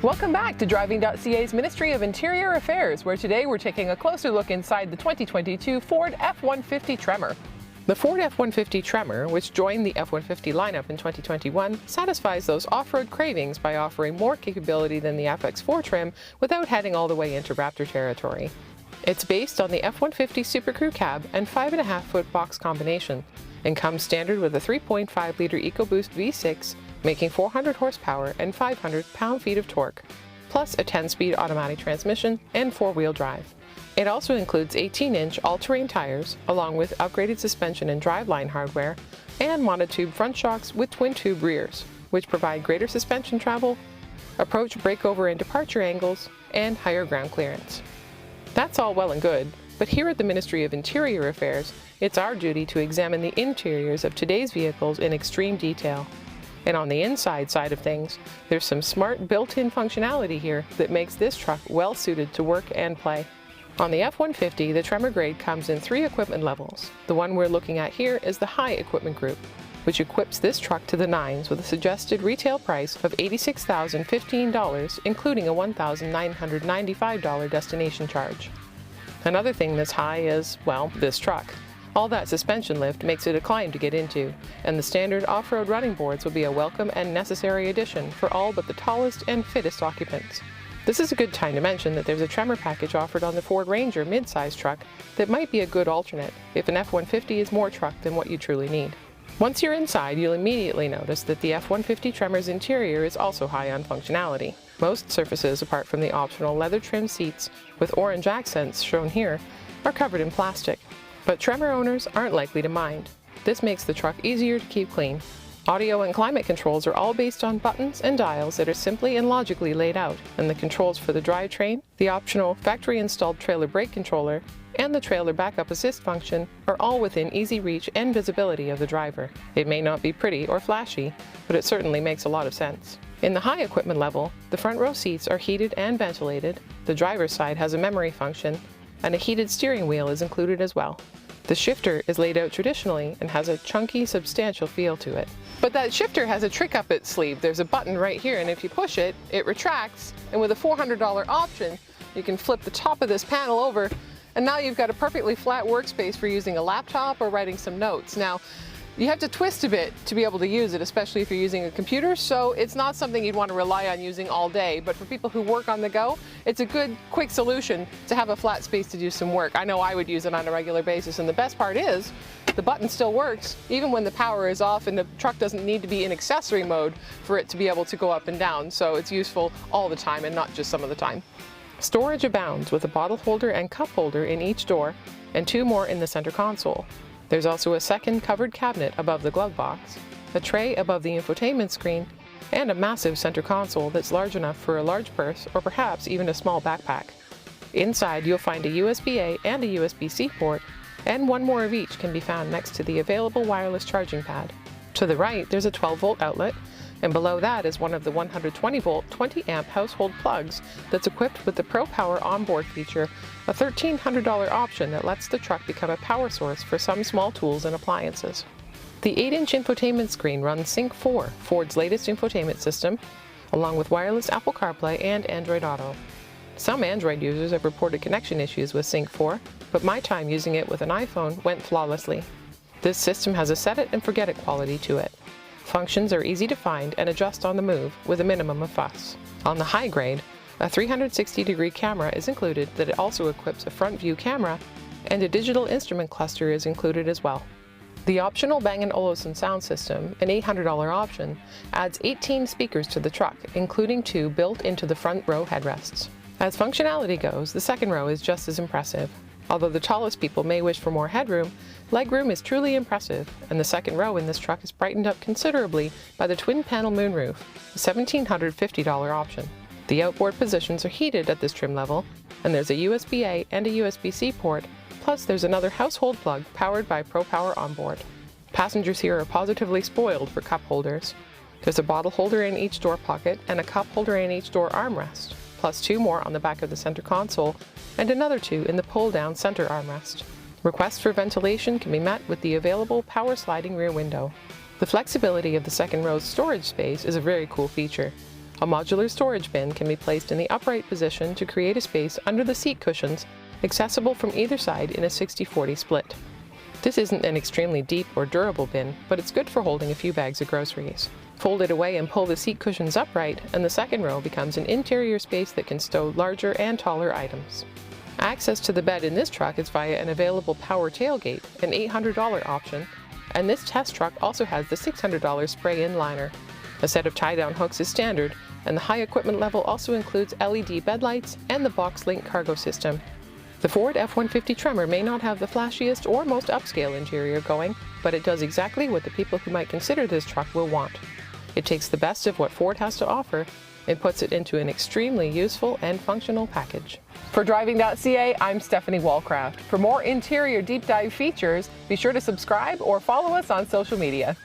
Welcome back to Driving.ca's Ministry of Interior Affairs, where today we're taking a closer look inside the 2022 Ford F-150 Tremor. The Ford F-150 Tremor, which joined the F-150 lineup in 2021, satisfies those off-road cravings by offering more capability than the FX4 trim without heading all the way into Raptor territory. It's based on the F-150 Super Crew cab and 5.5-foot box combination, and comes standard with a 3.5-liter EcoBoost V6, making 400 horsepower and 500 pound-feet of torque, plus a 10-speed automatic transmission and 4-wheel drive. It also includes 18-inch all-terrain tires, along with upgraded suspension and driveline hardware, and monotube front shocks with twin-tube rears, which provide greater suspension travel, approach breakover and departure angles, and higher ground clearance. That's all well and good, but here at the Ministry of Interior Affairs, it's our duty to examine the interiors of today's vehicles in extreme detail. And on the inside side of things, there's some smart built-in functionality here that makes this truck well suited to work and play. On the F-150, the Tremor grade comes in 3 equipment levels. The one we're looking at here is the high equipment group, which equips this truck to the nines with a suggested retail price of $86,015, including a $1,995 destination charge. Another thing that's high is, well, this truck. All that suspension lift makes it a climb to get into, and the standard off-road running boards will be a welcome and necessary addition for all but the tallest and fittest occupants. This is a good time to mention that there's a Tremor package offered on the Ford Ranger mid-size truck that might be a good alternate if an F-150 is more truck than what you truly need. Once you're inside, you'll immediately notice that the F-150 Tremor's interior is also high on functionality. Most surfaces, apart from the optional leather-trimmed seats with orange accents shown here, are covered in plastic. But Tremor owners aren't likely to mind. This makes the truck easier to keep clean. Audio and climate controls are all based on buttons and dials that are simply and logically laid out, and the controls for the drivetrain, the optional factory-installed trailer brake controller, and the trailer backup assist function are all within easy reach and visibility of the driver. It may not be pretty or flashy, but it certainly makes a lot of sense. In the high equipment level, the front row seats are heated and ventilated, the driver's side has a memory function, and a heated steering wheel is included as well. The shifter is laid out traditionally and has a chunky, substantial feel to it. But that shifter has a trick up its sleeve. There's a button right here, and if you push it, it retracts, and with a $400 option, you can flip the top of this panel over, and now you've got a perfectly flat workspace for using a laptop or writing some notes. Now, you have to twist a bit to be able to use it, especially if you're using a computer, so it's not something you'd want to rely on using all day, but for people who work on the go, it's a good, quick solution to have a flat space to do some work. I know I would use it on a regular basis, and the best part is, the button still works, even when the power is off and the truck doesn't need to be in accessory mode for it to be able to go up and down, so it's useful all the time and not just some of the time. Storage abounds with a bottle holder and cup holder in each door, and 2 more in the center console. There's also a second covered cabinet above the glove box, a tray above the infotainment screen, and a massive center console that's large enough for a large purse or perhaps even a small backpack. Inside you'll find a USB-A and a USB-C port, and 1 more of each can be found next to the available wireless charging pad. To the right there's a 12-volt outlet, and below that is one of the 120-volt 20-amp household plugs that's equipped with the Pro Power onboard feature, a $1,300 option that lets the truck become a power source for some small tools and appliances. The 8-inch infotainment screen runs Sync 4, Ford's latest infotainment system, along with wireless Apple CarPlay and Android Auto. Some Android users have reported connection issues with Sync 4, but my time using it with an iPhone went flawlessly. This system has a set-it-and-forget-it quality to it. Functions are easy to find and adjust on the move with a minimum of fuss. On the high grade, a 360-degree camera is included that it also equips a front view camera, and a digital instrument cluster is included as well. The optional Bang & Olufsen sound system, an $800 option, adds 18 speakers to the truck, including 2 built into the front row headrests. As functionality goes, the second row is just as impressive. Although the tallest people may wish for more headroom, legroom is truly impressive, and the second row in this truck is brightened up considerably by the twin-panel moonroof, a $1,750 option. The outboard positions are heated at this trim level, and there's a USB-A and a USB-C port, plus there's another household plug powered by Pro Power onboard. Passengers here are positively spoiled for cup holders. There's a bottle holder in each door pocket and a cup holder in each door armrest, plus 2 more on the back of the center console, and another 2 in the pull-down center armrest. Requests for ventilation can be met with the available power sliding rear window. The flexibility of the second row's storage space is a very cool feature. A modular storage bin can be placed in the upright position to create a space under the seat cushions, accessible from either side in a 60-40 split. This isn't an extremely deep or durable bin, but it's good for holding a few bags of groceries. Fold it away and pull the seat cushions upright, and the second row becomes an interior space that can stow larger and taller items. Access to the bed in this truck is via an available power tailgate, an $800 option, and this test truck also has the $600 spray-in liner. A set of tie-down hooks is standard, and the high equipment level also includes LED bed lights and the box-link cargo system. The Ford F-150 Tremor may not have the flashiest or most upscale interior going, but it does exactly what the people who might consider this truck will want. It takes the best of what Ford has to offer and puts it into an extremely useful and functional package. For Driving.ca, I'm Stephanie Walcraft. For more interior deep dive features, be sure to subscribe or follow us on social media.